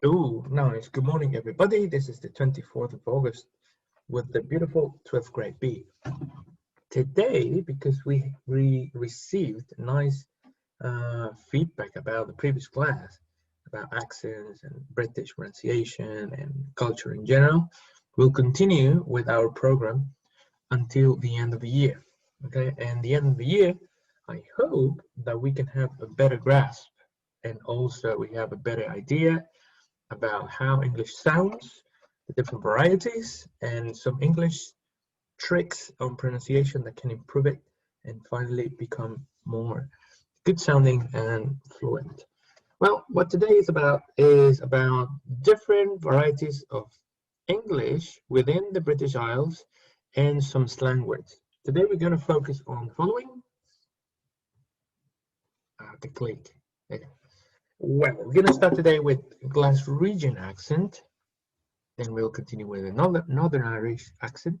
Oh, nice. Good morning, everybody. This is the 24th of August with the beautiful 12th grade B. Today, because we received nice feedback about the previous class, about accents and British pronunciation and culture in general, we'll continue with our program until the end of the year. Okay, and the end of the year, I hope that we can have a better grasp and also we have a better idea about how English sounds, the different varieties, and some English tricks on pronunciation that can improve it and finally become more good sounding and fluent. Well, what today is about different varieties of English within the British Isles and some slang words. Today we're going to focus on the following. The click. Okay. Well, we're going to start today with Glaswegian accent. Then we'll continue with another Northern Irish accent.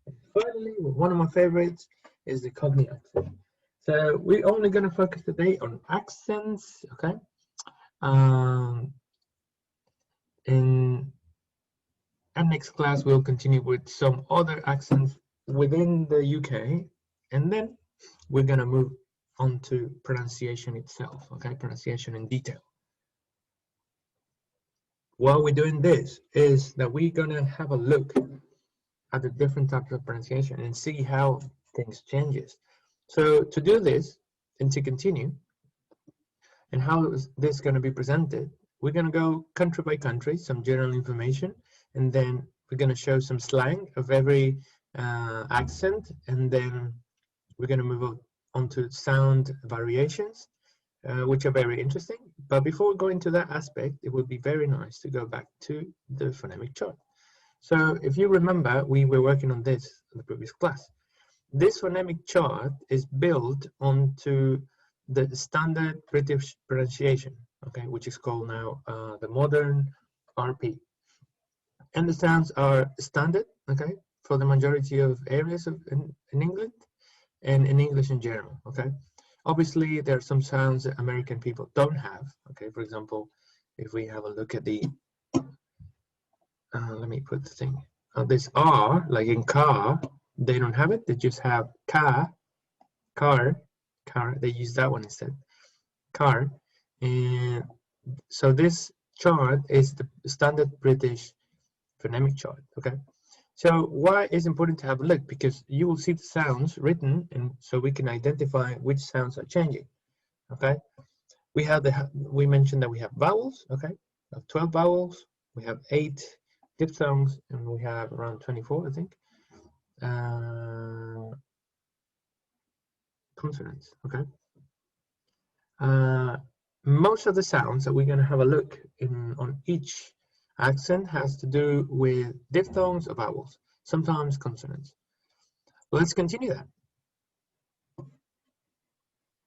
And finally, one of my favorites is the Cockney accent. So we're only going to focus today on accents, okay? In our next class, we'll continue with some other accents within the UK, and then we're going to move on to pronunciation itself, okay? Pronunciation in detail. While we're doing this is that we're going to have a look at the different types of pronunciation and see how things changes. So to do this and to continue, and how is this going to be presented, we're going to go country by country, some general information, and then we're going to show some slang of every accent, and then we're going to move on to sound variations, which are very interesting. But before we go into that aspect, it would be very nice to go back to the phonemic chart. So if you remember, we were working on this in the previous class. This phonemic chart is built onto the standard British pronunciation, okay, which is called now the modern RP. And the sounds are standard, okay, for the majority of areas in England and in English in general, okay. Obviously, there are some sounds that American people don't have, okay. For example, if we have a look at the let me put the thing. This R, like in car, they don't have it. They just have car. They use that one instead. Car. And so this chart is the standard British phonemic chart. Okay. So why is it important to have a look? Because you will see the sounds written, and so we can identify which sounds are changing. Okay. We mentioned that we have vowels. Okay. We have 12 vowels. We have 8 diphthongs, and we have around 24, I think, consonants. Okay. Most of the sounds that we're going to have a look on each accent has to do with diphthongs or vowels, sometimes consonants. Let's continue that.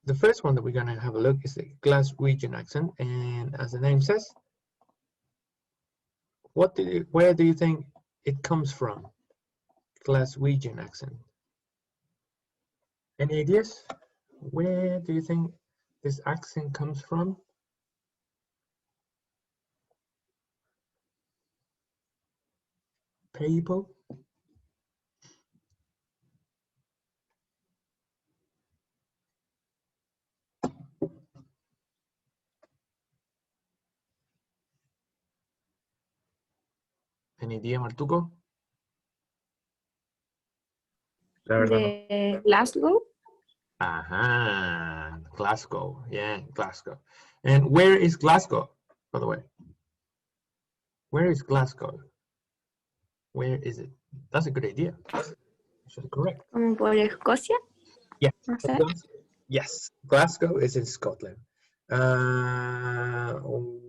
The first one that we're going to have a look is the Glaswegian accent, and as the name says, where do you think it comes from? Glaswegian accent. Any ideas? Where do you think this accent comes from? People? Any idea, Martuco? The Glasgow? Glasgow. Yeah, Glasgow. And where is Glasgow, by the way? Where is Glasgow? Where is it? That's a good idea. Actually correct. ¿Como por Escocia? Yeah. No sé. Yes, Glasgow is in Scotland.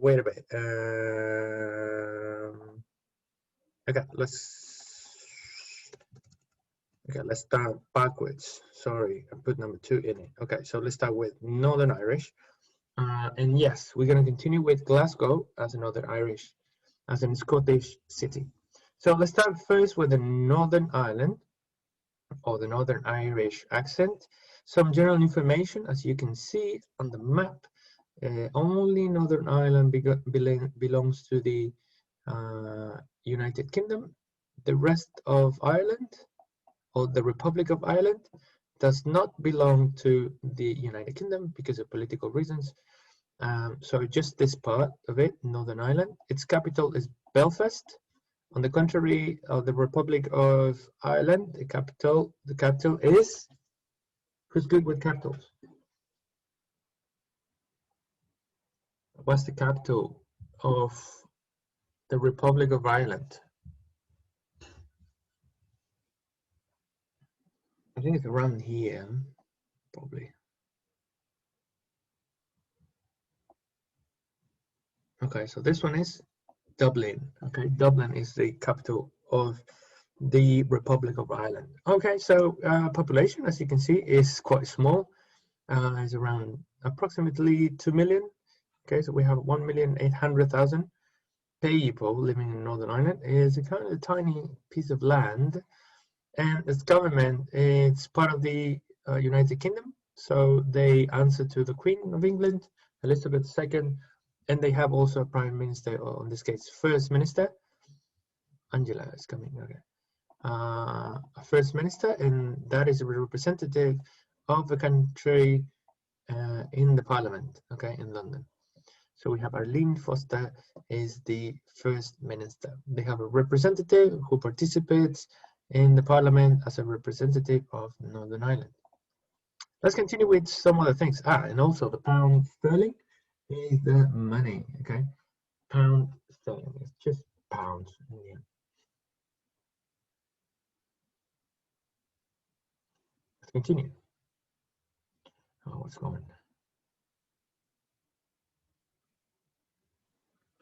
Wait a bit. Okay, let's start backwards. Sorry, I put number 2 in it. Okay, so let's start with Northern Irish. And yes, we're going to continue with Glasgow as another Irish, as in Scottish city. So let's start first with the Northern Ireland or the Northern Irish accent. Some general information, as you can see on the map, Only Northern Ireland belongs to the United Kingdom. The rest of Ireland, or the Republic of Ireland, does not belong to the United Kingdom because of political reasons. So just this part of it, Northern Ireland. Its capital is Belfast. On the contrary of the Republic of Ireland, the capital is, who's good with capitals? What's the capital of the Republic of Ireland? I think it's around here, probably. Okay, so this one is Dublin. Okay, Dublin is the capital of the Republic of Ireland. Okay, so population, as you can see, is quite small. It's around approximately 2 million. Okay, so we have 1,800,000 people living in Northern Ireland. It's a kind of tiny piece of land, and its government is part of the United Kingdom. So they answer to the Queen of England, Elizabeth II, and they have also a Prime Minister, or in this case, First Minister. Angela is coming. Okay. A First Minister, and that is a representative of the country in the Parliament, okay, in London. So we have Arlene Foster is the First Minister. They have a representative who participates in the Parliament as a representative of Northern Ireland. Let's continue with some other things. And also the pound sterling is the money, okay? Pound sterling is just pounds in the end. Let's continue. Oh, what's going on?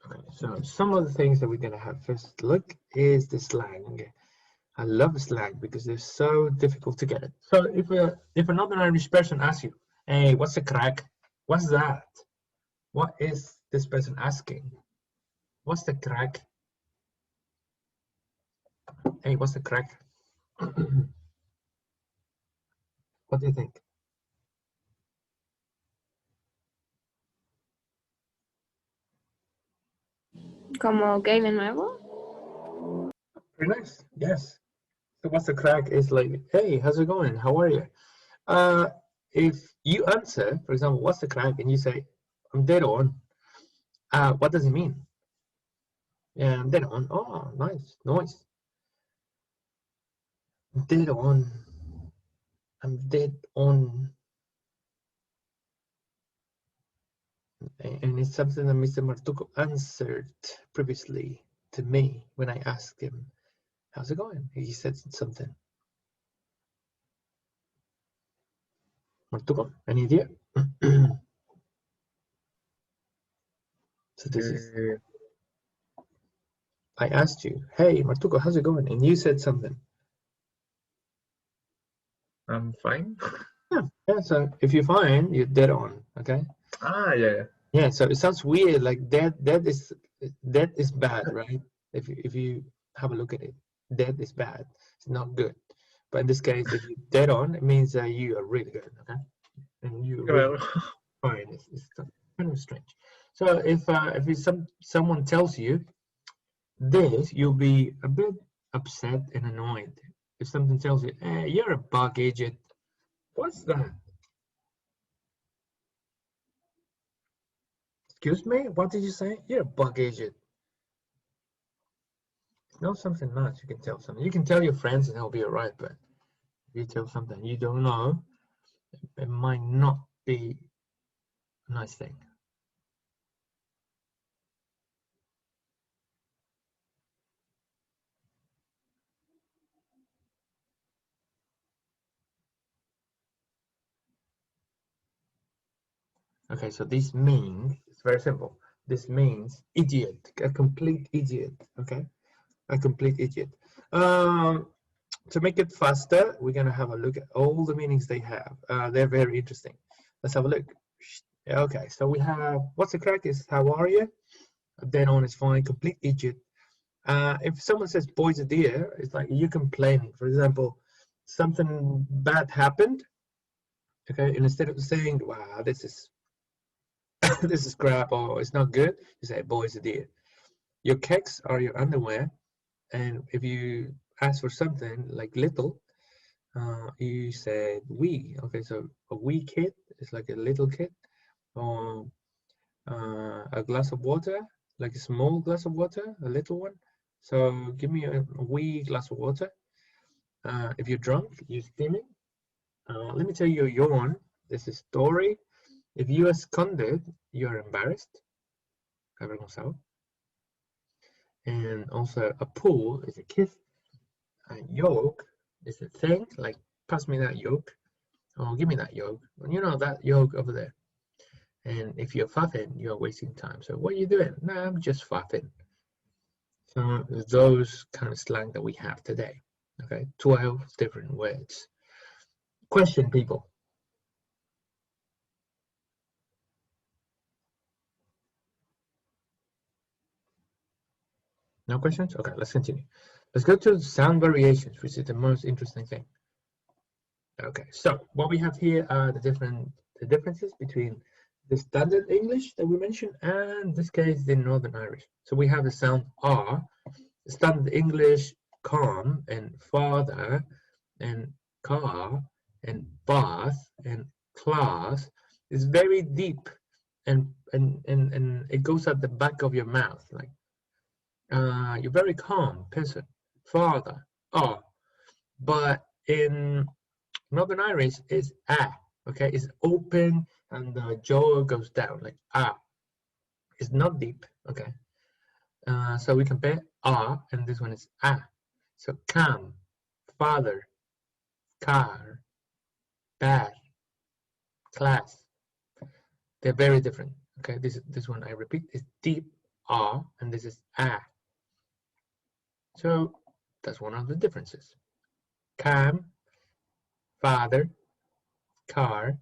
Okay, so some of the things that we're going to have first look is the slang. I love slang because they're so difficult to get it. So if another Irish person asks you, "Hey, what's the crack?" What's that? What is this person asking? What's the crack? Hey, what's the crack? What do you think? ¿Como que hay de nuevo? Very nice. Yes. So what's the crack is like, "Hey, how's it going? How are you?" If you answer, for example, "What's the crack?" and you say, "I'm dead on," what does it mean? Yeah, I'm dead on. Oh, nice, nice. Dead on. I'm dead on. And it's something that Mr. Martuco answered previously to me when I asked him, "How's it going?" He said something. Martuco, any idea? So this is, I asked you, "Hey, Martuco, how's it going?" And you said something. I'm fine. Yeah, so if you're fine, you're dead on, okay? Yeah. Yeah, so it sounds weird, like dead is bad, right? If you have a look at it, dead is bad. It's not good. But in this case, if you're dead on, it means that you are really good, okay? And you're really fine. It's kind of strange. So if someone tells you this, you'll be a bit upset and annoyed. If something tells you, "You're a bug agent," what's that? Excuse me? What did you say? You're a bug agent. It's not something nice. You can tell something. You can tell your friends and they'll be alright, but if you tell something you don't know, it might not be a nice thing. Okay, so this means, it's very simple. This means idiot, a complete idiot, okay? A complete idiot. To make it faster, we're gonna have a look at all the meanings they have. They're very interesting. Let's have a look. Okay, so we have, what's the crack is how are you? Dead on is fine, complete idiot. If someone says boy's a dear, it's like you're complaining. For example, something bad happened, okay, and instead of saying, "Wow, this is this is crap or it's not good, you say boy, it's a dear. Your kicks are your underwear, and if you ask for something like little, you said wee. Okay, so a wee kid is like a little kid, or a glass of water, like a small glass of water, a little one. So give me a wee glass of water. If you're drunk, you're steaming. Let me tell you a yawn. This is story. If you are scolded, you are embarrassed. Avergonzado. And also a pull is a kiss. A yoke is a thing, like pass me that yoke, or give me that yoke. You know that yoke over there. And if you're faffing, you're wasting time. So what are you doing? No, I'm just faffing. So those kind of slang that we have today. Okay, 12 different words. Question, people. No questions? Okay, let's continue. Let's go to sound variations, which is the most interesting thing. Okay, so what we have here are the differences between the standard English that we mentioned and in this case the Northern Irish. So we have the sound R, standard English calm and father and car and bath and class is very deep and it goes at the back of your mouth, like you're very calm person, father, oh. But in Northern Irish is ah, okay, it's open and the jaw goes down like ah. It's not deep, okay. So we compare ah and this one is ah. So calm, father, car, bad, class. They're very different. Okay, this one I repeat is deep ah and this is ah. So that's one of the differences. Calm, father, car,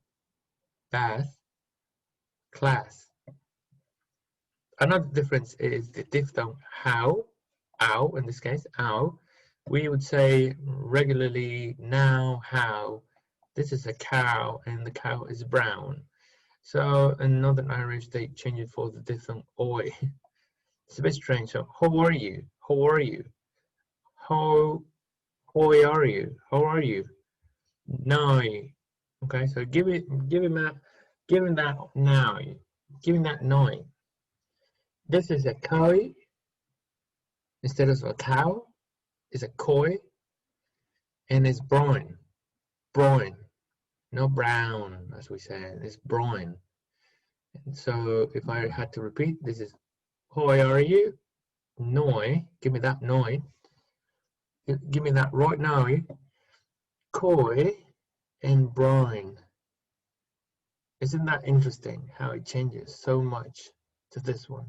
bath, class. Another difference is the diphthong how, ow, in this case, ow. We would say regularly now, how. This is a cow and the cow is brown. So in Northern Irish, they change it for the diphthong oi. It's a bit strange. So how are you? How are you? How are you? How are you? No. Okay, so give him that now. Give him that nine. This is a cow instead of a cow. It's a koi, and it's brown. Brown, no brown as we said. It's brown. And so if I had to repeat, this is how are you? Noi. Give me that noi. Give me that right now. Koi and brown. Isn't that interesting how it changes so much to this one?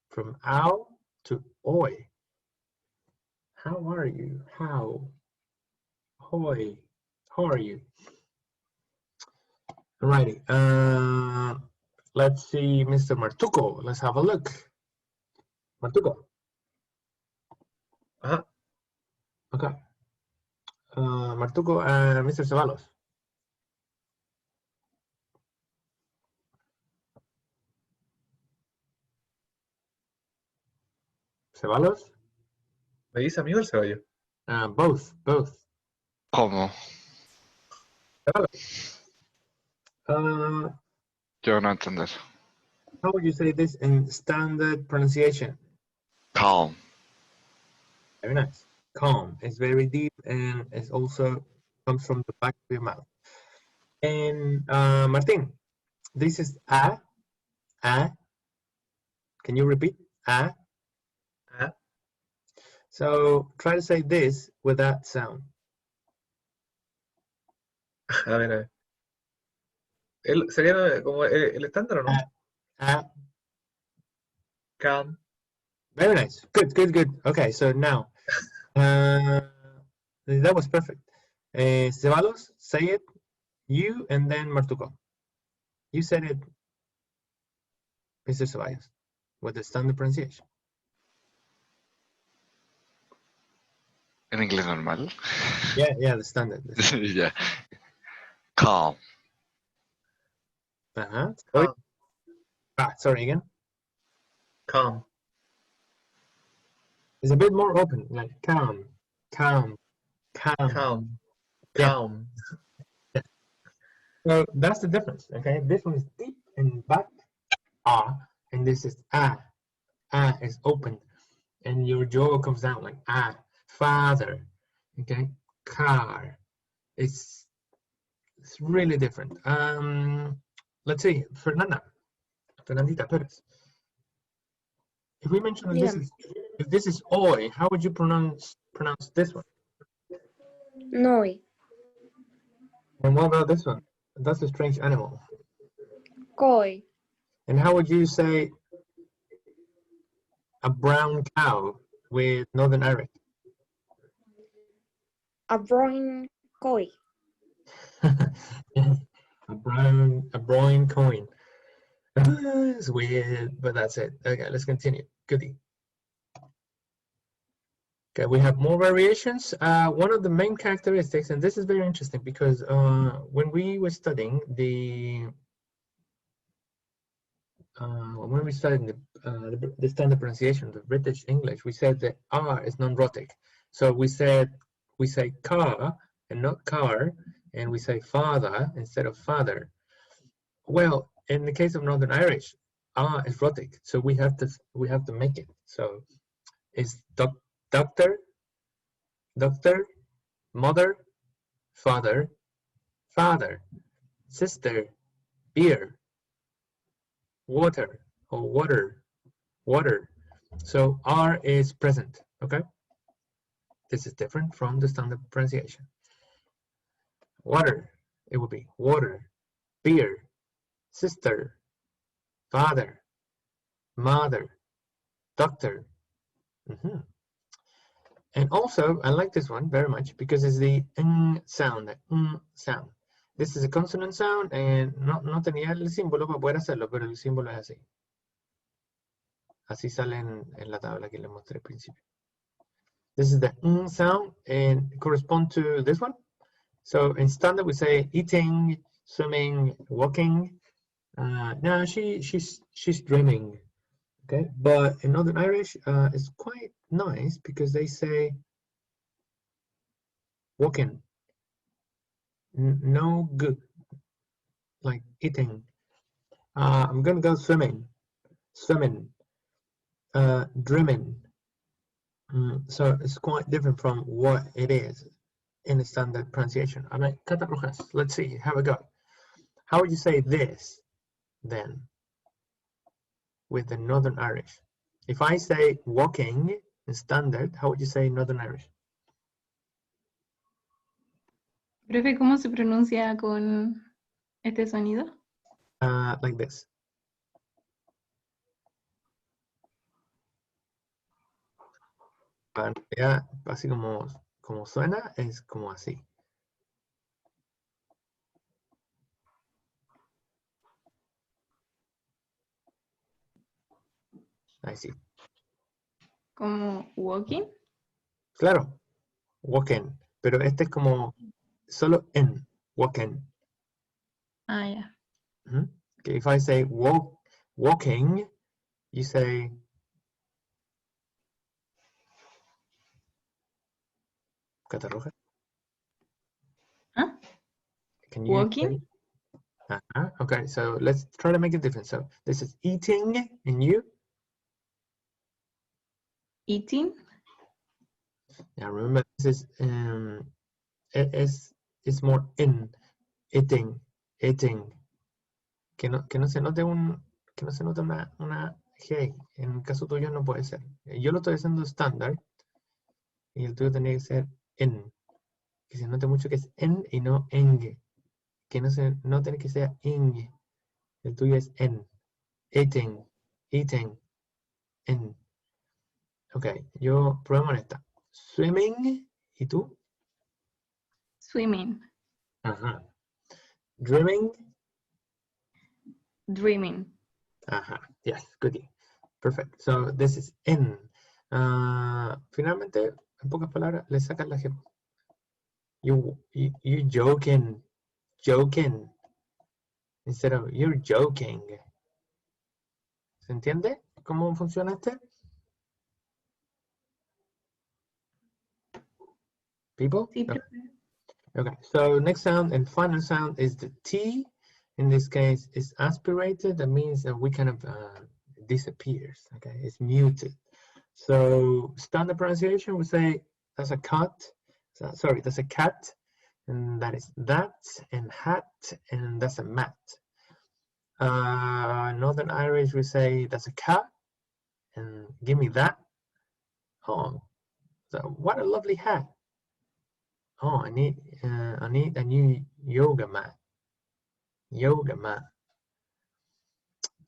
From ow to oi. How are you? How? Hoi. How are you? Alrighty. Let's see, Mr. Martuco. Let's have a look. Martuco. Uh-huh. Okay. Martuco and Mr. Ceballos. Ceballos? ¿Me dice a mí o al Ceballos? Both. ¿Cómo? Ceballos. Yo no entender. How would you say this in standard pronunciation? Calm. Very nice. Calm. It's very deep and it also comes from the back of your mouth. And Martin, this is a. Can you repeat? A. So try to say this with that sound. A ver. ¿Sería como el estándar o no? Calm. Very nice. Good. Okay, so now that was perfect. Ceballos, say it. You and then Martuco. You said it, Mr. Ceballos, with the standard pronunciation. ¿En inglés normal? Yeah, the standard. Yeah. Calm. Uh-huh. Calm. Sorry again. Calm. It's a bit more open, like calm, calm, calm. Calm. Yeah. Calm. So that's the difference, okay? This one is deep and back, and this is is open, and your jaw comes down like father, okay? Car. It's really different. Let's see, Fernandita Perez. If we mention that this is oi, how would you pronounce this one? Noi. And what about this one? That's a strange animal. Koi. And how would you say a brown cow with Northern Irish? A brown koi. a brown coin. It's weird, but that's it. Okay, let's continue. Goodie. Okay, we have more variations. One of the main characteristics, and this is very interesting because when we were studying the standard pronunciation, the British English, we said that R is non-rhotic. So we say car and not car, and we say father instead of father. Well, in the case of Northern Irish, R is rhotic, so we have to make it. So it's doctor, mother, father, sister, beer, water, or water. So R is present, okay? This is different from the standard pronunciation. Water, it will be water, beer, sister, father, mother, doctor. And also, I like this one very much because it's the n sound, the sound. This is a consonant sound, and no tenía el símbolo para poder hacerlo, pero el símbolo es así. Así sale en la tabla que les mostré al principio. This is the n sound, and correspond to this one. So in standard, we say eating, swimming, walking. No, she's dreaming. Okay, but in Northern Irish, it's quite nice because they say walking, no good, like eating. I'm gonna go swimming, dreaming. So it's quite different from what it is in the standard pronunciation. I mean, Cata Rojas, let's see, have a go. How would you say this then with the Northern Irish? If I say walking in standard, how would you say Northern Irish? Profe, ¿cómo se pronuncia con este sonido? Like this. Ya, así como suena, es como así. Ahí sí. ¿Como walking? Claro, walking. Pero este es como solo en, walking. Ah, ya. Okay, if I say walking, you say Catarroja. Huh? Can you Walking? Okay, so let's try to make it different. So this is eating, and you? Eating? Yeah, remember this is it's more in, eating. Que no se note una G. En el caso tuyo no puede ser. Yo lo estoy haciendo estándar y el tuyo tenía que ser en. Que se note mucho que es en y no eng. Que no se note que sea ing. El tuyo es en. Eating, en. Ok, yo probemos esta. Swimming, ¿y tú? Swimming. Ajá. Dreaming. Dreaming. Ajá. Yes, goodie. Perfect. So this is in. Finalmente, en pocas palabras, le sacan la G. You joking. Instead of you're joking. ¿Se entiende cómo funciona este? People? Sí, Okay. profe. Okay, so next sound and final sound is the T. In this case, it's aspirated. That means that we kind of disappears. Okay, it's muted. So standard pronunciation would say that's a cat. Sorry, that's a cat, and that is that, and hat, and that's a mat. Northern Irish we say that's a cat, and give me that. Oh, so what a lovely hat. Oh, I need a new yoga mat. Yoga mat.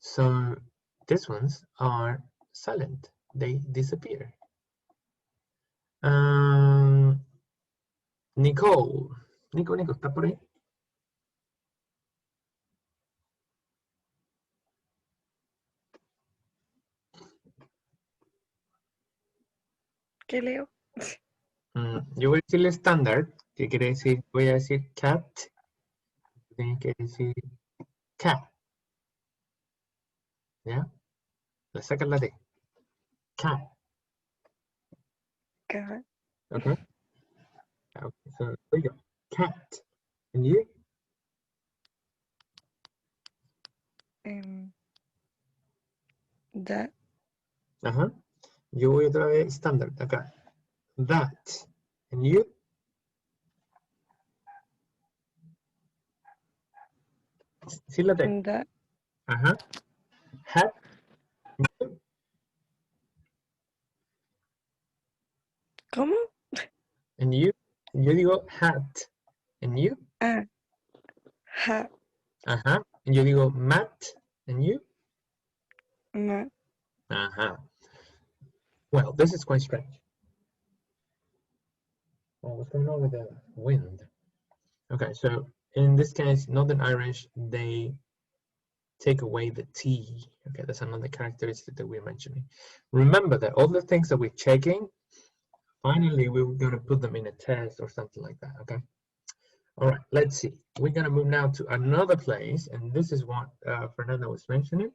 So these ones are silent. They disappear. Nicole. Nico, ¿está por ahí? ¿Qué leo? Yo voy a decirle estándar, que quiere decir, voy a decir cat. Tiene que decir cat. ¿Ya? Le sacas la T. Cat. Ca- Okay. Okay, so there you go. Cat. And you? That. Ajá. Yo voy otra vez estándar, acá. That. And you? Sí la T. That. Ajá. Hat. ¿Cómo? And you? Yo digo hat. And you? Ah. Ha. Ajá. And yo digo mat. And you? Ma. Ajá. Well, this is quite strange. Well, what's going on with the wind? Okay, so in this case, Northern Irish, they take away the T. Okay, that's another characteristic that we're mentioning. Remember that all the things that we're checking, finally, we're going to put them in a test or something like that, okay? All right, let's see. We're going to move now to another place, and this is what Fernando was mentioning,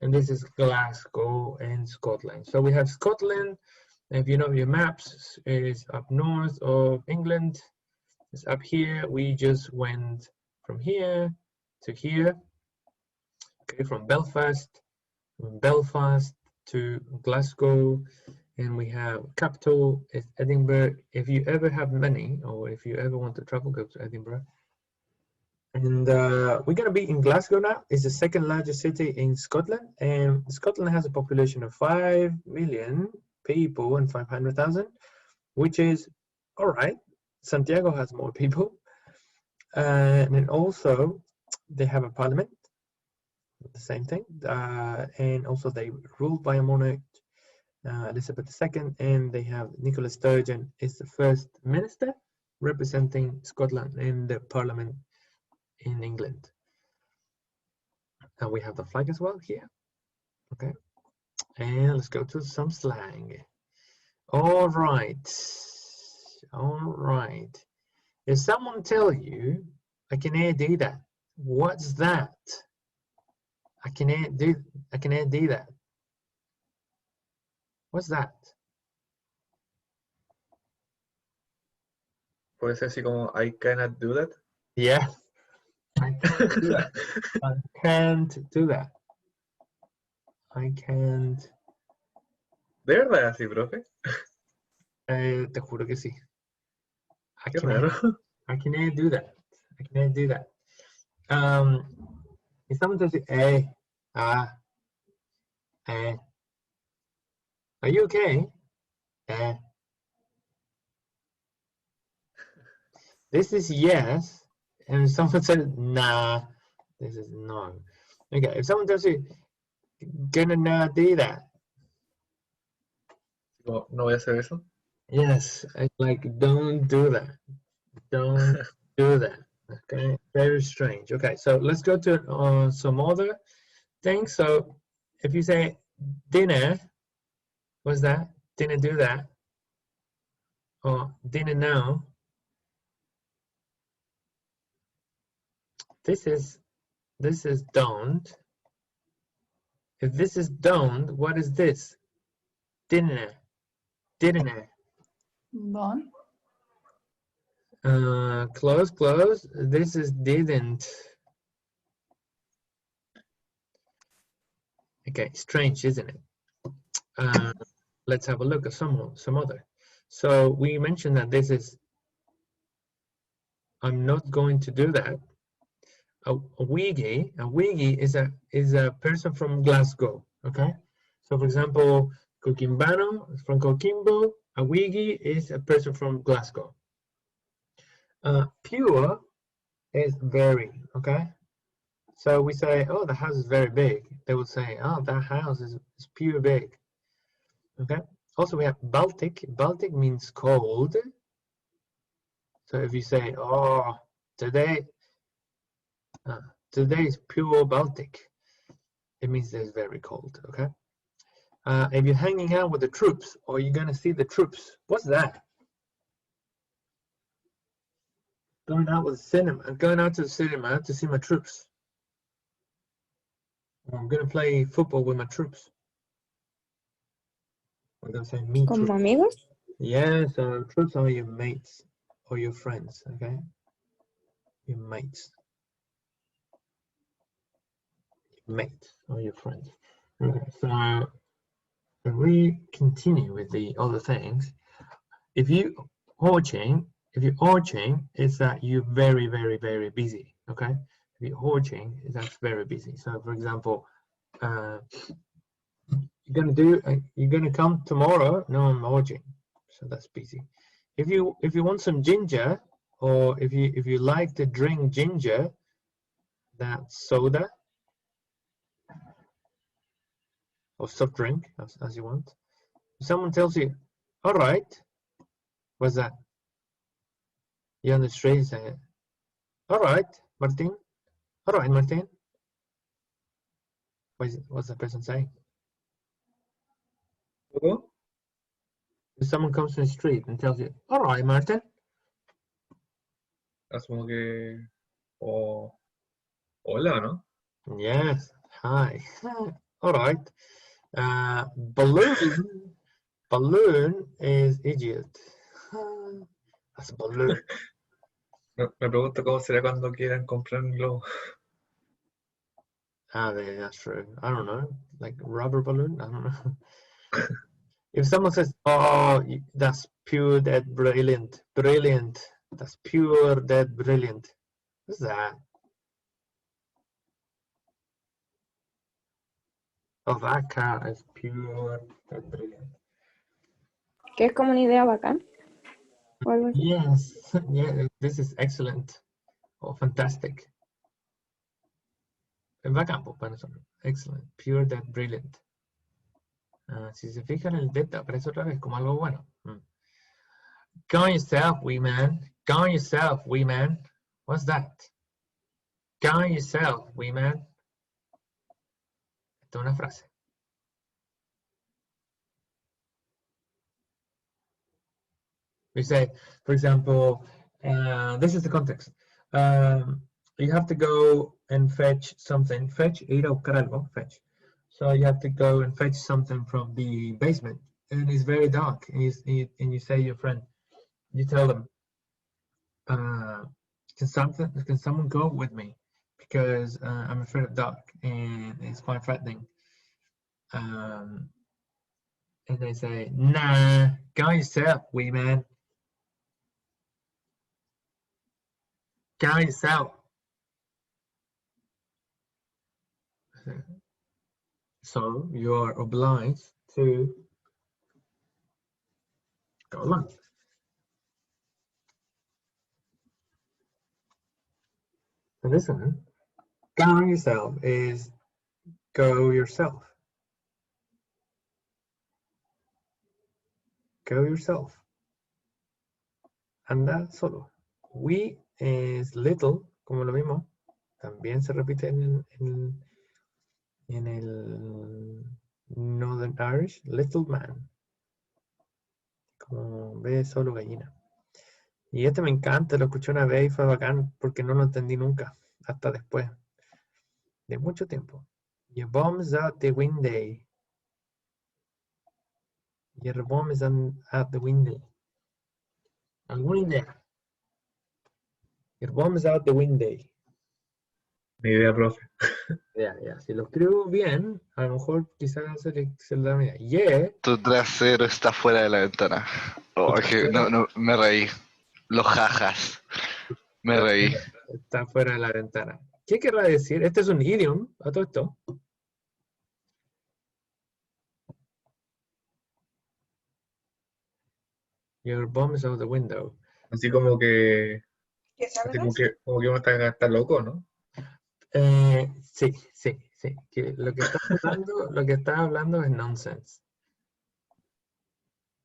and this is Glasgow in Scotland. So we have Scotland, if you know your maps, is up north of England. It's up here. We just went from here to here. Okay, from Belfast to Glasgow, and we have capital is Edinburgh. If you ever have money, or if you ever want to travel, go to Edinburgh. And we're gonna be in Glasgow now. It's the second largest city in Scotland, and Scotland has a population of 5 million people and 500,000, which is all right. Santiago has more people, and then also they have a parliament, the same thing, and also they ruled by a monarch, Elizabeth II, and they have Nicola Sturgeon is the first minister representing Scotland in the parliament in England. And we have the flag as well here. Okay, and let's go to some slang. All right. If someone tell you, I can't do that, what's that? I can't do that. What's that? Puede ser así como I cannot do that. Yeah. I can't do that. I can't do that. I can't. ¿De verdad así, profe? Te juro que sí. Qué raro. I can't do that. I can't do that. If someone says, are you okay? This is yes. And someone said, nah, this is no. Okay, if someone tells you, gonna not do that. No, no voy a hacer eso. Yes, it's like, don't do that. Don't do that. Okay, very strange. Okay, so let's go to some other things. So if you say dinner, what's that? Didn't do that. Or didn't know. This is don't. If this is don't, what is this? Didn't. Don. Close, close. This is didn't. Okay, strange, isn't it? Let's have a look at some other. So we mentioned that this is, I'm not going to do that. A wiggy is a person from Glasgow. Okay, so for example, Coquimbano is from Coquimbo. A wiggy is a person from Glasgow. Pure is very. Okay, so we say, oh, the house is very big. They would say, oh, that house is pure big. Okay. Also, we have Baltic. Baltic means cold. So if you say, oh, today is pure Baltic, it means it's very cold. Okay. If you're hanging out with the troops, or you're gonna see the troops, what's that? Going out with the cinema. Going out to the cinema to see my troops. I'm gonna play football with my troops. I'm gonna say me ¿Como troops. amigos? Yeah, so troops are your mates or your friends, okay? Your mates. Your mates or your friends. Okay, so if we continue with the other things, if you orching, it's that you're very, very, very busy, okay? If you're orching, that's very busy. So for example, you're gonna come tomorrow? No, I'm orching. So that's busy. If you want some ginger, or if you like to drink ginger, that's soda or soft drink, as you want. If someone tells you, all right, what's that? You're on the street and say, all right, Martin. All right, Martin. What's the person saying? ¿Cómo? If someone comes to the street and tells you, all right, Martin. Asumo que. O. Hola, ¿no? Yes, hi. All right. Balloon is idiot. That's a balloon. Me pregunto cómo será cuando quieran comprar un globo. That's true. I don't know, like rubber balloon. I don't know. If someone says, "Oh, that's pure, that brilliant, brilliant," that's pure, that brilliant. What's that? Oh, that car is pure, that brilliant. ¿Que es como una idea bacán? O algo así. Yes, yeah, this is excellent or fantastic. Bacán, pues, para nosotros. Excellent, pure, that brilliant. Si se fijan, el that aparece otra vez como algo bueno. Go on yourself, wee man. Go on yourself, wee man. What's that? Go on yourself, wee man. Esta es una frase. We say, for example, this is the context. You have to go and fetch something. Fetch, ir a buscar algo, fetch. So you have to go and fetch something from the basement, and it's very dark. And you say to your friend, you tell them, can someone go with me? Because I'm afraid of dark and it's quite threatening. And they say, nah, go yourself, wee man. Go yourself. So you are obliged to go along. And this one, go yourself, is go yourself. Go yourself. Anda solo. We is little, como lo mismo. También se repite en el Northern Irish, little man. Como ve solo gallina. Y este me encanta, lo escuché una vez y fue bacán porque no lo entendí nunca, hasta después de mucho tiempo. Your bomb's out the window. Your bomb is out the window. ¿Alguna idea? Your bomb is out the window. Ni idea, profe. Ya. Si lo escribo bien, a lo mejor quizás se le da una idea. Yeah. Tu trasero está fuera de la ventana. Oh, es que no, me reí. Los jajas. Me reí. Está fuera de la ventana. ¿Qué querrá decir? Este es un idiom, a todo esto. Your bomb is out the window. Así como que, ¿Qué así salgas? como que uno está loco, ¿no? Sí. Que lo que está hablando es nonsense.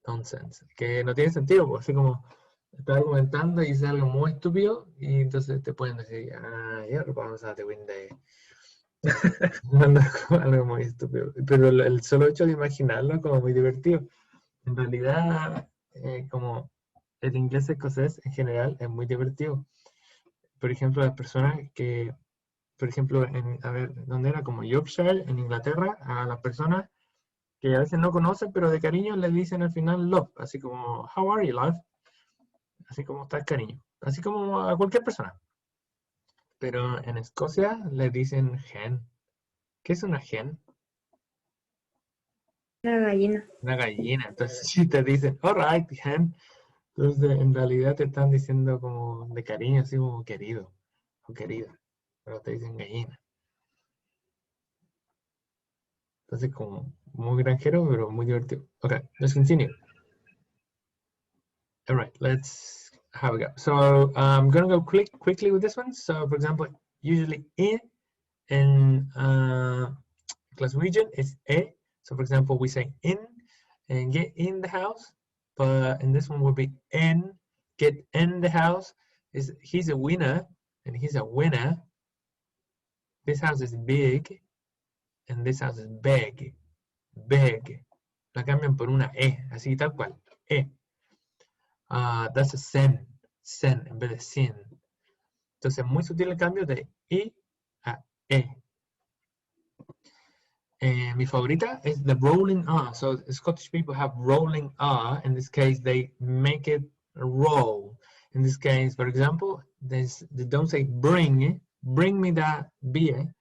Nonsense. Que no tiene sentido, pues, así como está argumentando y dice algo muy estúpido y entonces te pueden decir, your bomb is out the window. Algo muy estúpido. Pero el solo hecho de imaginarlo es como muy divertido. En realidad, como el inglés escocés en general es muy divertido. Por ejemplo, las personas que, por ejemplo, donde era como Yorkshire, en Inglaterra, a las personas que a veces no conocen, pero de cariño le dicen al final love, así como, how are you, love? Así como estás, cariño. Así como a cualquier persona. Pero en Escocia le dicen hen. ¿Qué es una hen? Una gallina. Una gallina. Entonces, si te dicen, alright, hen, entonces en realidad te están diciendo como de cariño, así como querido o querida. Pero te dicen gallina. Entonces, como muy granjero, pero muy divertido. Okay, let's continue. All right, let's have a go. So I'm gonna go quickly with this one. So, for example, usually in Glaswegian is e. So, for example, we say in and get in the house, but in this one would be in, get in the house. He's a winner, and he's a winner. This house is big, and this house is big. Big. La cambian por una e, así tal cual. E. That's a sen en vez de sin. Entonces, muy sutil el cambio de i a e. Mi favorita is the rolling R. So Scottish people have rolling R. In this case, they make it roll. In this case, for example, they don't say bring me that beer.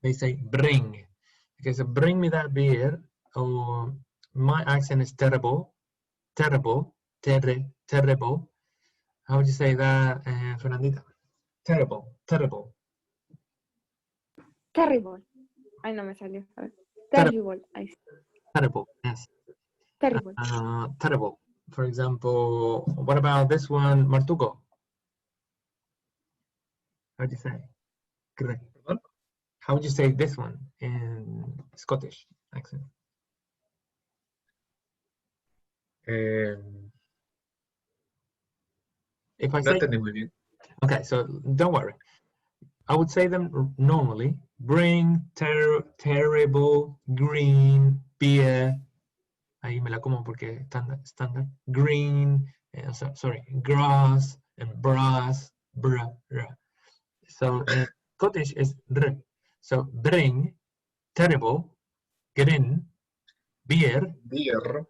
They say bring. Okay, so bring me that beer. Oh, my accent is terrible. Terrible. How would you say that, Fernandita? Terrible. Terrible. Ay, no me salió. A ver. Terrible. Terrible. Ahí sí. Terrible. Yes. Terrible. Terrible. For example, what about this one, Martuco? How do you say? Correct. ¿Perdón? How would you say this one in Scottish accent? If I No say, entendí muy bien. okay, so don't worry. I would say them normally. Bring terrible green beer. Ahí me la como porque estándar. Green, sorry, grass and brass, bra. So Scottish is r. So bring, terrible, green, beer, Beer.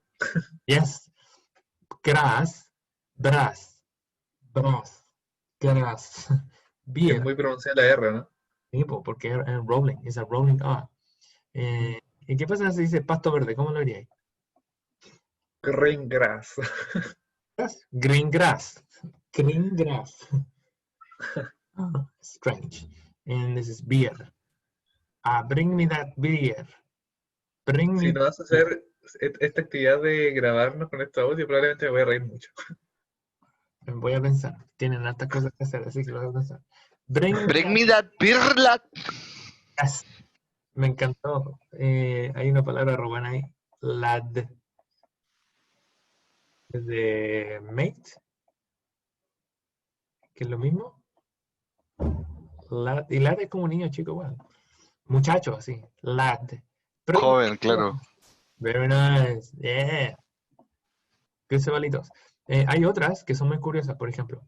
yes, grass, brass, grass, Es beer, muy pronunciada la R, ¿no? porque es rolling, es a rolling R. ¿Y qué pasa si dice pasto verde? ¿Cómo lo diríais? Green grass. Green grass. Green grass. Strange. And this is beer. Bring me that beer. Bring Si me. nos vas a hacer esta actividad de grabarnos con estos audios, probablemente me voy a reír mucho. Voy a pensar. Tienen hartas cosas que hacer, así que lo voy a pensar. Bring me that beer, lad. Yes. Me encantó. Hay una palabra romana ahí. Lad. De mate. Que es lo mismo. Lad. Y lad es como un niño chico igual. Muchacho, así. Lad. Joven, claro. Very nice. Yeah. Good cebalitos. Hay otras que son muy curiosas, por ejemplo.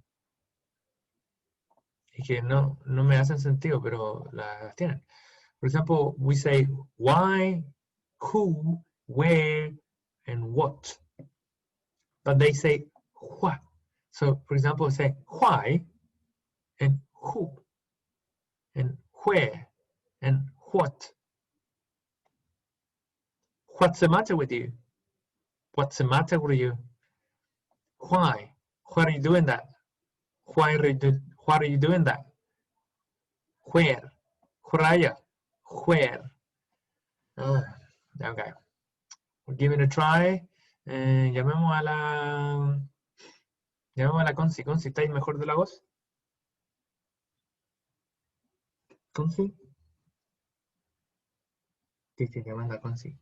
Y que no me hacen sentido, pero las tienen. For example, we say why, who, where, and what. But they say what. So, for example, say why, and who, and where, and what. What's the matter with you? What's the matter with you? Why? Why are you doing that? Why are you doing that? Where? Where are you? Where? Okay. We'll give it a try. Llamemos a la Conci. Conci, ¿estáis mejor de la voz? Conci. Sí, llamando a Conci.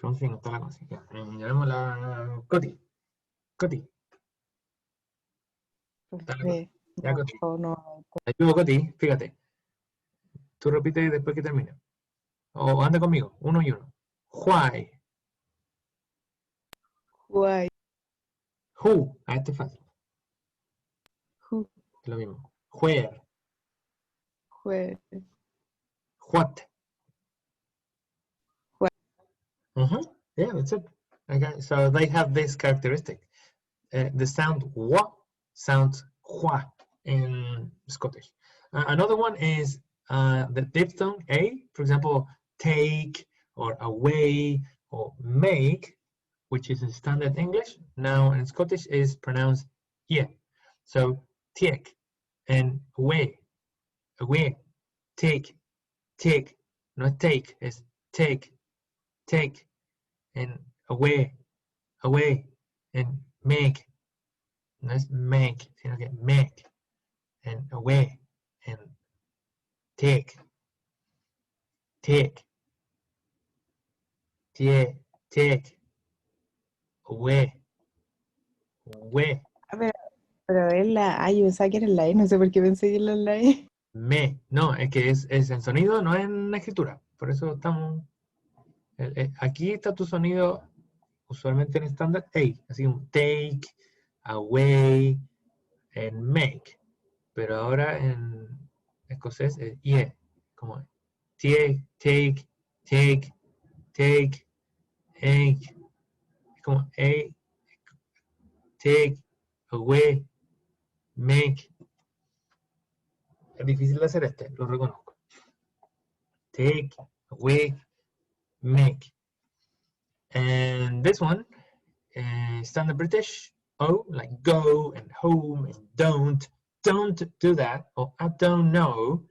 Conci, no está la Conci. Llamemos a la Coti. Coti. Ya, Coti. Te ayudo, Coti, fíjate. Tú repites después que termine. O anda conmigo, uno y uno. Why. Why? Who. Este es fácil. Who? Es lo mismo. Where. Where? What. What? Yeah, that's it. Okay, so they have this characteristic. The sound wa sounds hua in Scottish. Another one is the diphthong a, for example, take or away or make, which is in standard English. Now in Scottish is pronounced yeah. So take and away, away, take, take, not take, it's take, take, and away, away, and make. No es make, sino que make, and away, and take, take, take, away, away, Pero es la A, yo pensaba que era la E, no sé por qué pensé que era la E. me. No, es que es en sonido, no en escritura. Por eso estamos... aquí está tu sonido, usualmente en estándar, A. Así un take, away, and make. Pero ahora en escocés es yeah, como take, take, take, take, take, como a, take, away, make. Es difícil de hacer lo reconozco. Take, away, make. And this one, standard British, O, like go and home and don't do that, or I don't know,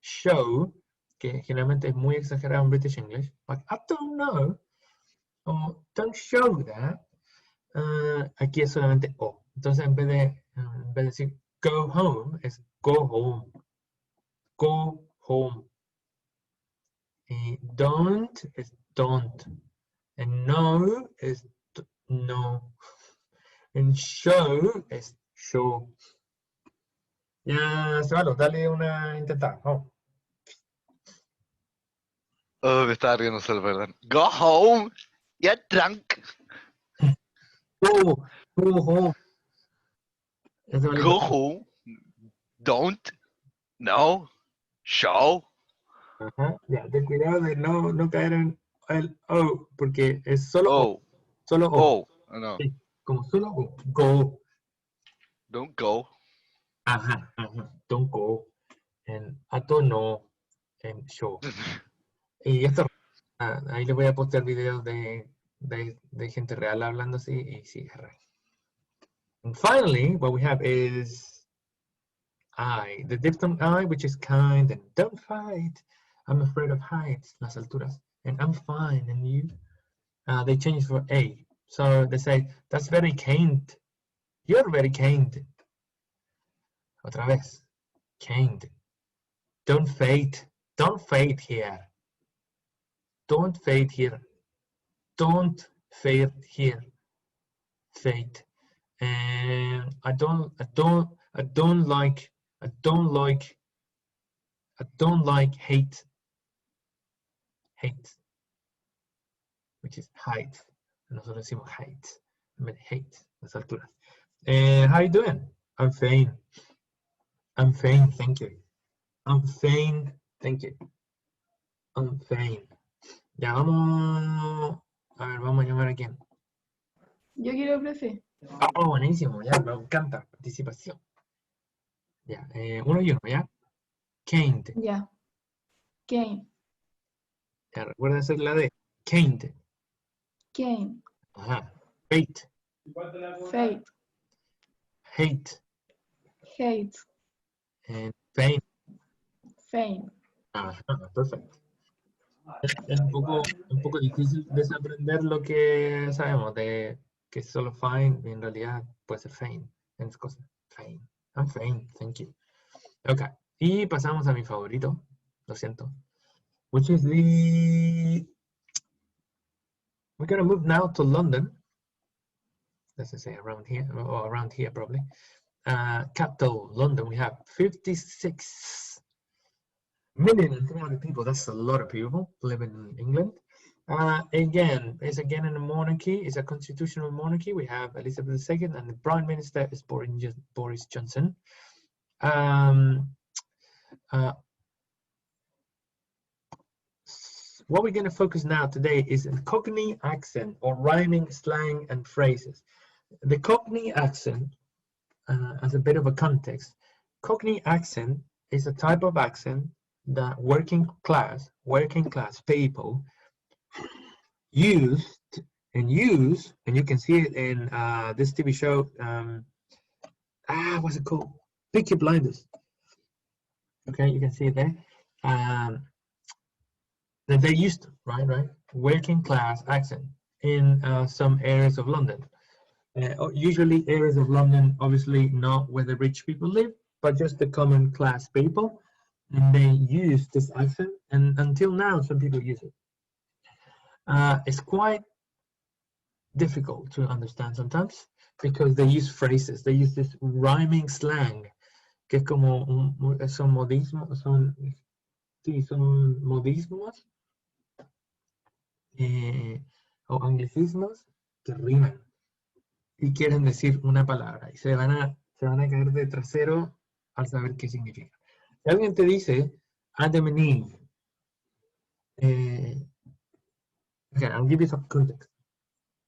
show, que generalmente es muy exagerado en British English, like I don't know, or don't show that, aquí es solamente O. Entonces en vez de decir go home, es go home, go home. Y don't es don't, and no es no, and show es show. Ya, Sebalo, dale una intentada. Vamos. Oh, me estaba riendo solo, perdón. Go home. Get drunk. Go home. Go home. Don't. No. Show. Ajá, ya, ten cuidado de no caer en el O, porque es solo O. Oh. Solo O. Oh. No. Sí, como solo O. Go. Don't go. Ajá. Don't go. And I don't know. And show. Y esto, ahí les voy a postear videos de gente real hablando así, y sí, es real. And finally, what we have is I, the diphthong I, which is kind, and don't fight. I'm afraid of heights, las alturas. And I'm fine, and you? They change for A. So they say, that's very kind. You're very kind. Otra vez. Kind. Don't fade. Don't fade here. Don't fade here. Don't fade here. Fade. And I don't like hate. Hate. which is height. Nosotros decimos height, en vez de hate, las alturas. How you doing? I'm fine. I'm fine, thank you. I'm fine, thank you. I'm fine. Ya vamos. A ver, vamos a llamar a quién. Yo quiero, profe. Oh, buenísimo, ya, me encanta. Participación. Ya, uno y uno, ¿ya? Caned. Ya. Kane. Ya, recuerda hacer la D. Caned. Kane. Ajá. Fate. Fate. Hate. Hate. And fame. Fame. Ajá, perfecto. Es un poco difícil desaprender lo que sabemos de que es solo fine y en realidad puede ser fame. Es cosa. Fame. I'm fine, thank you. Ok. Y pasamos a mi favorito. Lo siento. Which is the... We're going to move now to London. Let's say around here, or around here probably. Capital, London, we have 56 million and 300 people. That's a lot of people living in England. Again, it's again in a monarchy. It's a constitutional monarchy. We have Elizabeth II, and the Prime Minister is Boris Johnson. What we're going to focus now today is in Cockney accent, or rhyming, slang, and phrases. The Cockney accent, as a bit of a context, Cockney accent is a type of accent that working class people use, and you can see it in this TV show, what's it called? Peaky Blinders. Okay, you can see it there. That they used to, right? Working class accent in some areas of London. Usually areas of London, obviously not where the rich people live, but just the common class people. And they use this accent, and until now, some people use it. It's quite difficult to understand sometimes because they use phrases. They use this rhyming slang, que es como son modismos, son modismos o anglicismos que riman y quieren decir una palabra y se van a caer de trasero al saber qué significa. Si alguien te dice Adam and Eve, okay, I'll give you some context.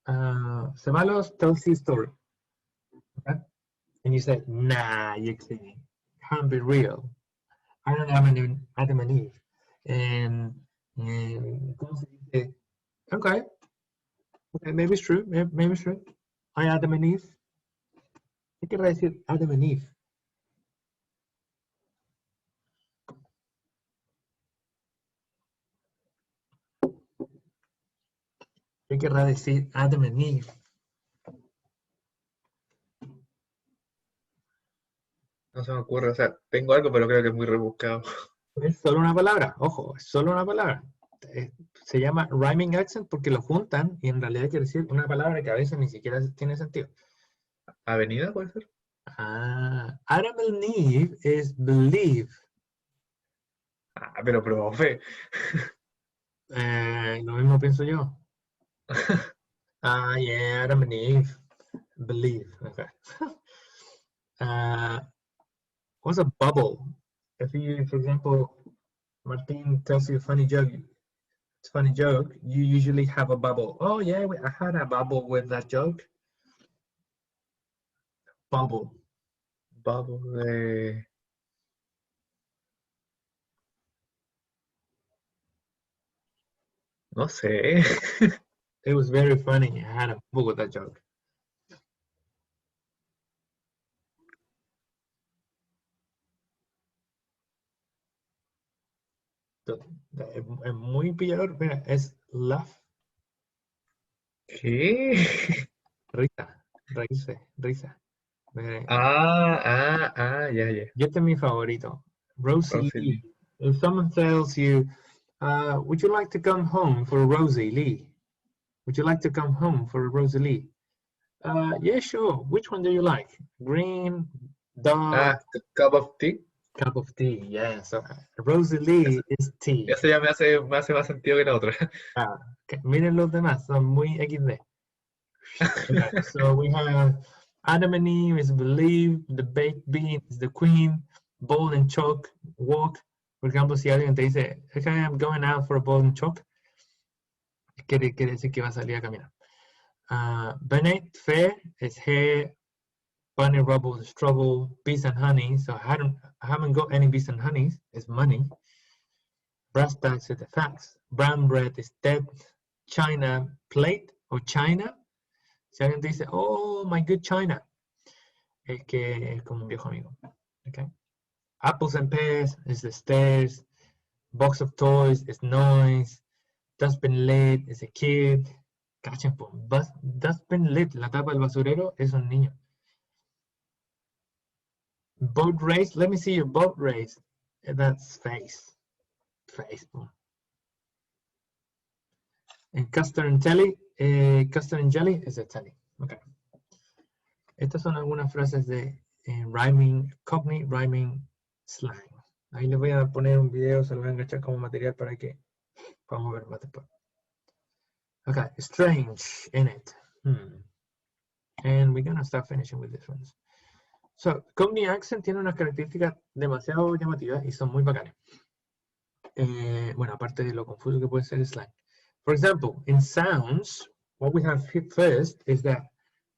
Ceballos tells you a story, okay? And you say, nah, you can't be real. I don't have an Adam and Eve. And ¿cómo se dice? Okay, maybe it's true. Maybe it's true. I Adam and Eve. ¿Qué querrá decir Adam and Eve? ¿Qué querrá decir Adam and Eve? No se me ocurre, o sea, tengo algo, pero creo que es muy rebuscado. Es solo una palabra, ojo, es solo una palabra. Se llama rhyming accent porque lo juntan y en realidad quiere decir una palabra que a veces ni siquiera tiene sentido. ¿Avenida puede ser? Adam and Eve is believe. Pero profe. Lo mismo pienso yo. Yeah, Adam and Eve. Believe. Okay. What's a bubble? If you, for example, Martin tells you a funny joke, you usually have a bubble. Oh yeah, I had a bubble with that joke. Bubble. Bubble de... No sé. It was very funny. I had a bubble with that joke. Es muy pillador. Mira, es laugh. ¿Qué? Risa. Risa. Ya. Yo este es mi favorito. Rosie Rosie Lee. If someone tells you, would you like to come home for Rosie Lee? Would you like to come home for Rosie Lee? Yeah, sure. Which one do you like? Green, dark? Cup of tea. Cup of tea, yeah. So Rosalie is tea. Eso ya me hace más sentido que la otra. Ah, okay. Miren los demás, son muy XD. Okay, so we have Adam and Eve is believe, the baked bean is the queen, bowl and chalk, walk. Por ejemplo, si alguien te dice, okay, I'm going out for a bowl and chalk, quiere decir que va a salir a caminar. Bennett, fair, is hair, bunny rubble is trouble, bees and honey, so I haven't got any bees and honeys, it's money. Brass tacks is the facts, brown bread is dead, China plate or China. Si alguien te dice, oh, my good China, es que es como un viejo amigo. Okay. Apples and pears is the stairs. Box of toys is noise. Dustbin lid is a kid. Cachen, dustbin lid, la tapa del basurero, es un niño. Boat race, let me see your boat race. That's face. Face. And custard and jelly is a telly. Okay. Estas son algunas frases de rhyming, Cockney rhyming slang. Ahí les voy a poner un video, se lo voy a enganchar como material para que podamos ver más después. Okay, strange in it. And we're gonna start finishing with these ones. So, Cockney Accent tiene unas características demasiado llamativas y son muy bacanas. Bueno, aparte de lo confuso que puede ser el slang. For example, in sounds, what we have first is that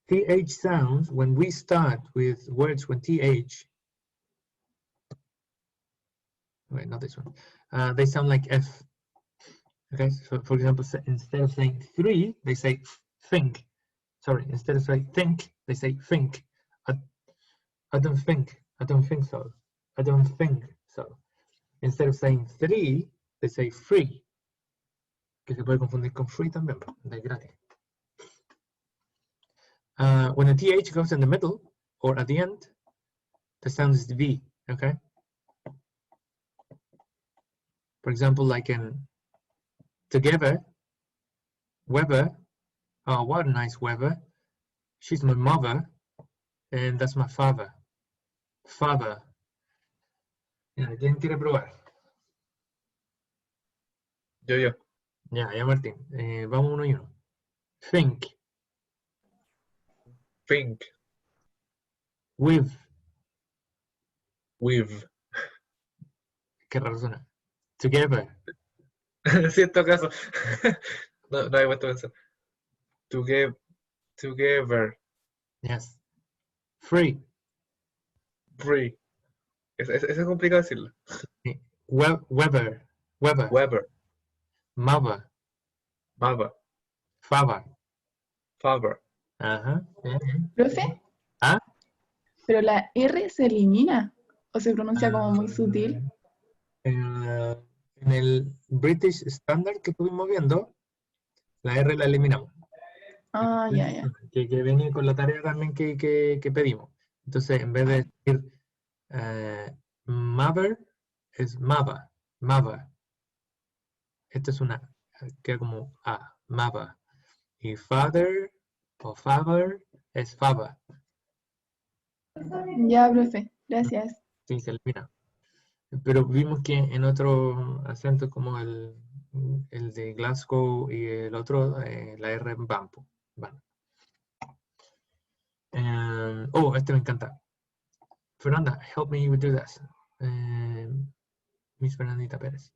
TH sounds, when we start with words when TH, wait, not this one, they sound like F. Okay, so for example, instead of saying three, they say think. Sorry, instead of saying think, they say think. I don't think so. I don't think so. Instead of saying three, they say free. Que se puede confundir con free también, de gratis. When a TH goes in the middle or at the end, the sound is V, okay? For example, like in together, Weather, oh, what a nice weather. She's my mother, and that's my father. Father. ¿Quién quiere probar? Yo. Ya, Martín. Vamos uno y uno. Think. Think. With. With. Qué raro suena. Together. Sí, en todo caso. No hay vuelto a pensar. Together. Yes. Free. Free. Eso es complicado decirlo. Weather. Weather. Mother. Mother. Father. Father. Ajá. ¿Profe? ¿Ah? Pero la R se elimina o se pronuncia como muy sutil. En el British Standard que estuvimos viendo, la R la eliminamos. Ah, ya. Que venía con la tarea también que pedimos. Entonces, en vez de decir mother, es mother. Esta es una, queda como A, mother. Y father o father es father. Ya, profe. Gracias. Sí, se elimina. Pero vimos que en otros acentos como el de Glasgow y el otro, la R en Bampo. Bueno. Este me encanta. Fernanda, help me do this. Miss Fernandita Perez.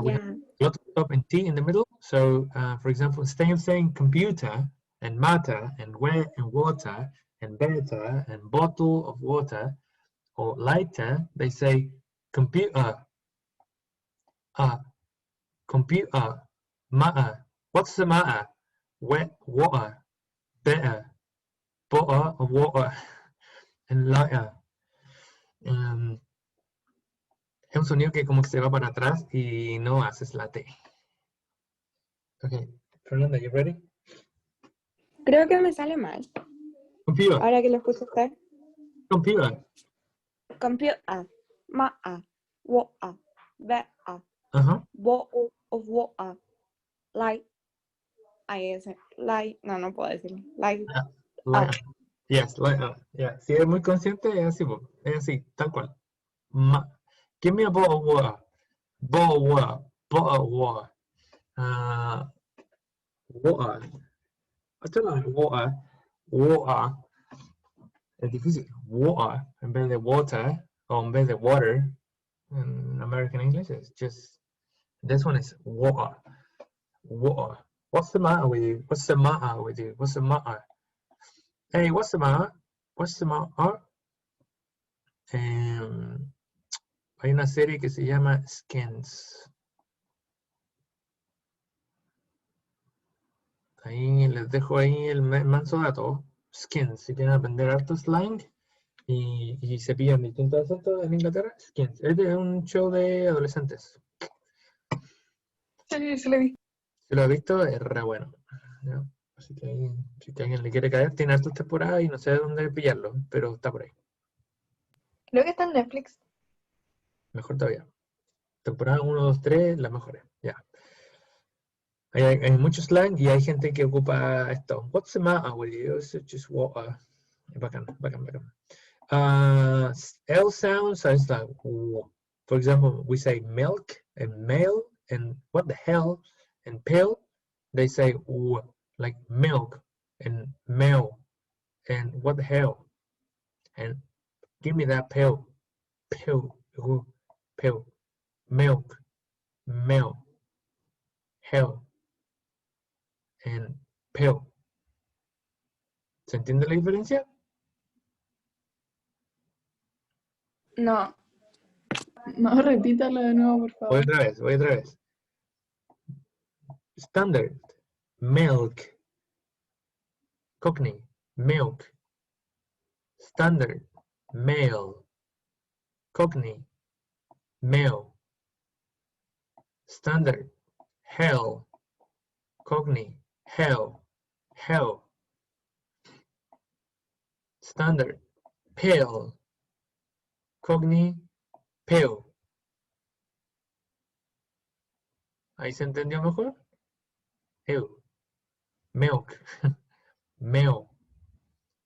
We have a lot of stop and T in the middle. So, for example, instead of saying computer and matter and where and water and better and bottle of water or lighter, they say computer, computer, matter. What's the matter? Wet water, better, butter of water, and lighter. Es un sonido que como que se va para atrás y no haces la T. Ok, Fernanda, you ready? Creo que me sale mal. Computer. Ahora que lo escucho usted. Computer. Computer. Ma-a. Wa-a. Be-a. Ajá. Bottle of water. Light. Ahí ese. Light. No puedo decirlo. Light. Yes, yeah. Si eres muy consciente, es así, tal cual. Give me a bottle of water. Bottle of water. Bottle of water. Water. I don't know, water. Water. Es difícil. Water en vez de water o en vez de water. In American English, it's just, this one is water. Water. What's the matter with you? What's the matter with you? What's the matter? Hey, what's the matter? What's the matter? Hay una serie que se llama Skins. Ahí les dejo ahí el manso dato. Skins, si quieren aprender harto slang y se pillan distintos acentos en Inglaterra, Skins. Este es un show de adolescentes. Sí, se lo vi. Si lo has visto, es re bueno. ¿Ya? Así que ahí, si que alguien le quiere caer, tiene hartas temporadas y no sé dónde pillarlo, pero está por ahí. Creo que está en Netflix. Mejor todavía. Temporada 1, 2, 3, las mejores. Ya. Hay mucho slang y hay gente que ocupa esto. What's the matter with you? It's just water. Bacán, bacán, bacán. L sounds is like, for example, we say milk and male and what the hell and pill. They say like milk and male and what the hell and give me that pill, pill, pill, milk, male, hell and pill. ¿Se entiende la diferencia? No. No, repítalo de nuevo, por Voy favor. otra vez, voy otra vez. Standard, milk, Cockney, milk. Standard, male, Cockney, male. Standard, hell, Cockney, hell, hell. Standard, pale, Cockney, pale. ¿Ahí se entendió mejor? Ew. Milk. Male.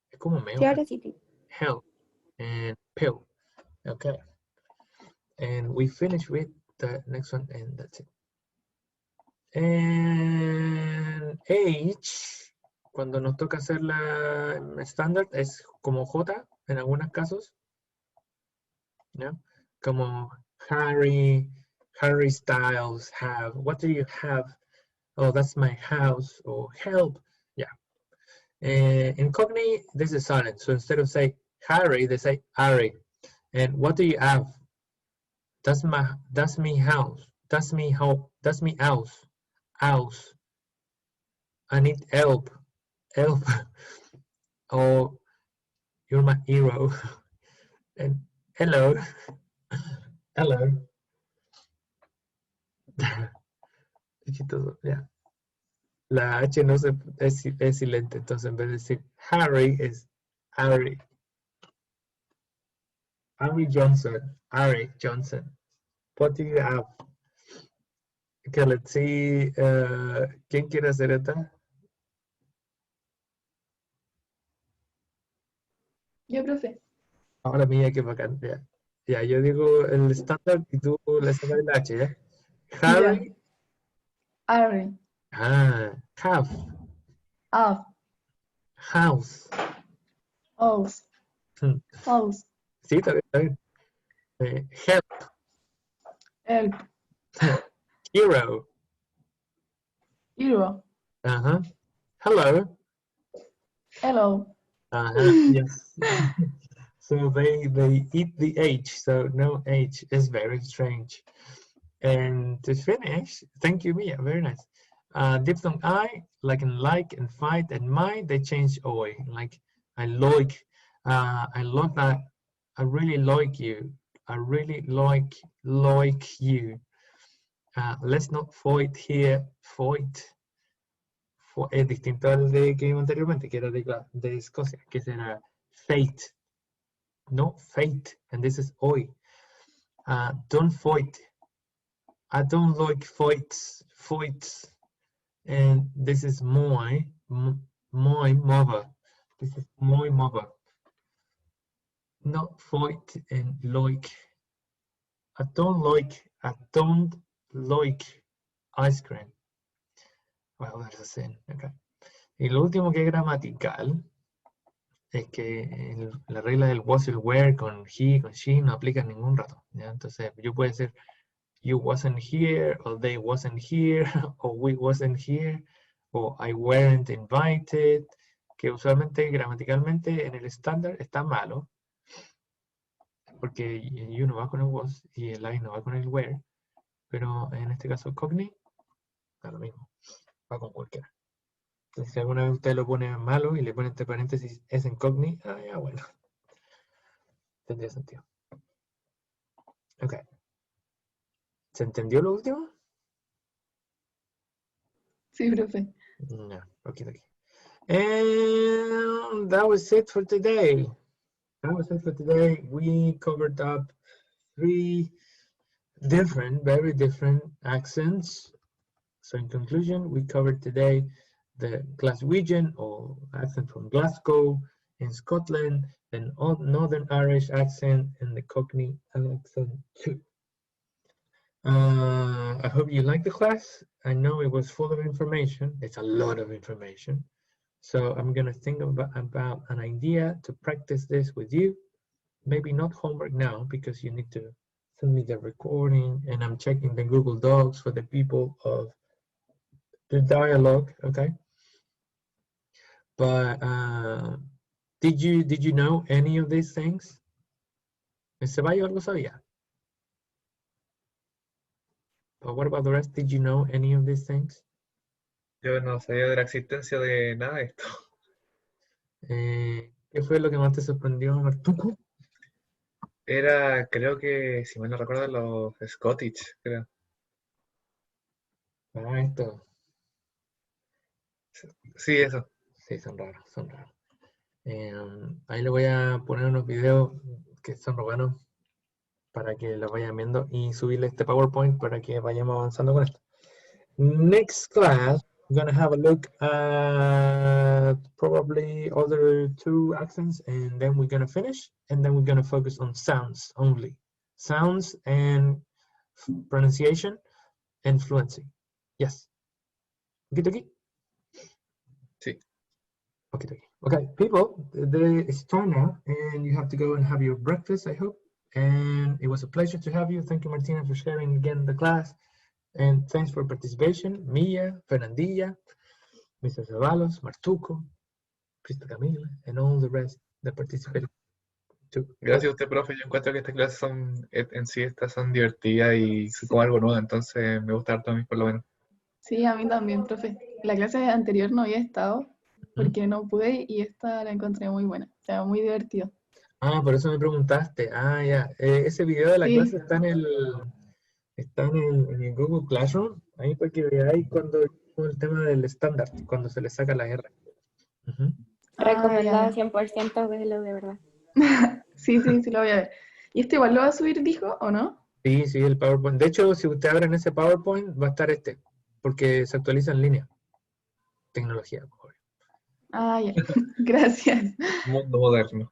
Es como milk. Sí, ahora sí. Hell. And pale. Okay. And we finish with the next one and that's it. And age, cuando nos toca hacer la estándar, es como J en algunos casos. ¿No? Como Harry Styles have. What do you have? Oh, that's my house. Or help. Yeah. In Cockney, this is silent. So instead of say Harry, they say Ari. And what do you have? That's me house. That's me house. House. I need help. Help. Oh, you're my hero. And hello. Hello. Es chistoso, ya. La H no es silente, entonces en vez de decir Harry es Ari. Ari Johnson. What do you have? Okay, let's see. ¿Quién quiere hacer esta? Yo, profe. Ahora mía, qué bacán. Ya, yo digo el estándar y tú le sacas el H, ¿ya? Harry. Harry. Have. Of. House. House. House. Sí, está bien. Help. Help. Hero. Hero. Hello. Hello. Yes. So they eat the H, so no H is very strange. And to finish, thank you, Mia, very nice. Diphthong I, like in like and fight and my, they change OI. Like I like that. I really like you. I really like you. Let's not fight here. Fight. Es distinto al de que vimos anteriormente, que era de Escocia, que será fate. No fate, and this is oi. Don't fight. I don't like fights. And this is my mother. This is my mother. Not fight and like. I don't like ice cream. Well, there's a sin. Okay. Y lo último que es gramatical es que la regla del was y were con he, con she no aplica en ningún rato. ¿Ya? Entonces, yo puedo decir you wasn't here, or they wasn't here, or we wasn't here, o I weren't invited, que usualmente gramaticalmente en el estándar está malo, porque you no va con el was y el I no va con el were, pero en este caso Cockney da lo mismo, va con cualquiera. Entonces, si alguna vez usted lo pone malo y le pone entre paréntesis es en Cockney, ya bueno, tendría sentido. Ok. ¿Se entendió lo último? Sí, profe. No, okay. And that was it for today. We covered up 3 very different accents. So in conclusion, we covered today the Glaswegian or accent from Glasgow in Scotland, the Northern Irish accent, and the Cockney accent too. I hope you liked the class. I know it was full of information. It's a lot of information. So I'm going to think about an idea to practice this with you. Maybe not homework now because you need to send me the recording and I'm checking the Google Docs for the people of the dialogue, okay? But did you know any of these things? ¿El Ceballos algo sabía? But what about the rest? Did you know any of these things? Yo no sabía de la existencia de nada de esto. ¿Qué fue lo que más te sorprendió, Martuco? Era, creo que, si mal no recuerdo, los Scottish, creo. Esto. Sí, eso. Sí, son raros. Ahí le voy a poner unos videos que son buenos para que los vayan viendo y subirle este PowerPoint para que vayamos avanzando con esto. Next class, we're going to have a look at probably other 2 accents and then we're going to finish and then we're going to focus on sounds only. Sounds and pronunciation and fluency. Yes. Okay. Sí. Okay, people, it's time now and you have to go and have your breakfast, I hope. And it was a pleasure to have you. Thank you, Martina, for sharing again the class. And thanks for participation, Mia, Fernandilla, Mr. Zavalos, Martuco, Krista Camila, and all the rest that participated too. Gracias a usted, profe. Yo encuentro que estas clases son, en sí, estas son divertidas y son como algo nuevo, entonces me gusta harto a mí, por lo menos. Sí, a mí también, profe. La clase anterior no había estado porque no pude y esta la encontré muy buena. O sea, muy divertido. Por eso me preguntaste. Ya. Ese video de la Sí. clase está en el Google Classroom. Ahí para que veáis cuando el tema del estándar, cuando se le saca la R. Recomendado ya. 100%, verlo de verdad. Sí, lo voy a ver. ¿Y este igual lo va a subir, dijo, o no? Sí, el PowerPoint. De hecho, si usted abre en ese PowerPoint, va a estar porque se actualiza en línea. Tecnología, obvio. Ya. Gracias. Mundo moderno.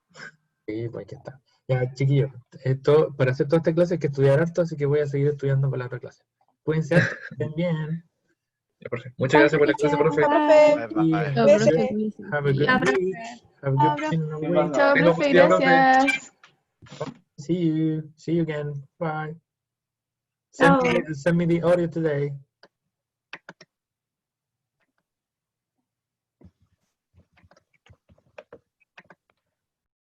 Sí, pues aquí está. Ya, chiquillos, para hacer toda esta clase hay que estudiar harto, así que voy a seguir estudiando para la otra clase. Cuídense harto, estén bien. Ya, profe. Muchas gracias por la clase, profe. Profe. Bye, bye. Chao, Gracias. profe. Have a good Chao, week. Have a good week. Chao, Tengo profe, día, profe. gracias. See you again. Bye. Chao. Send me the audio today.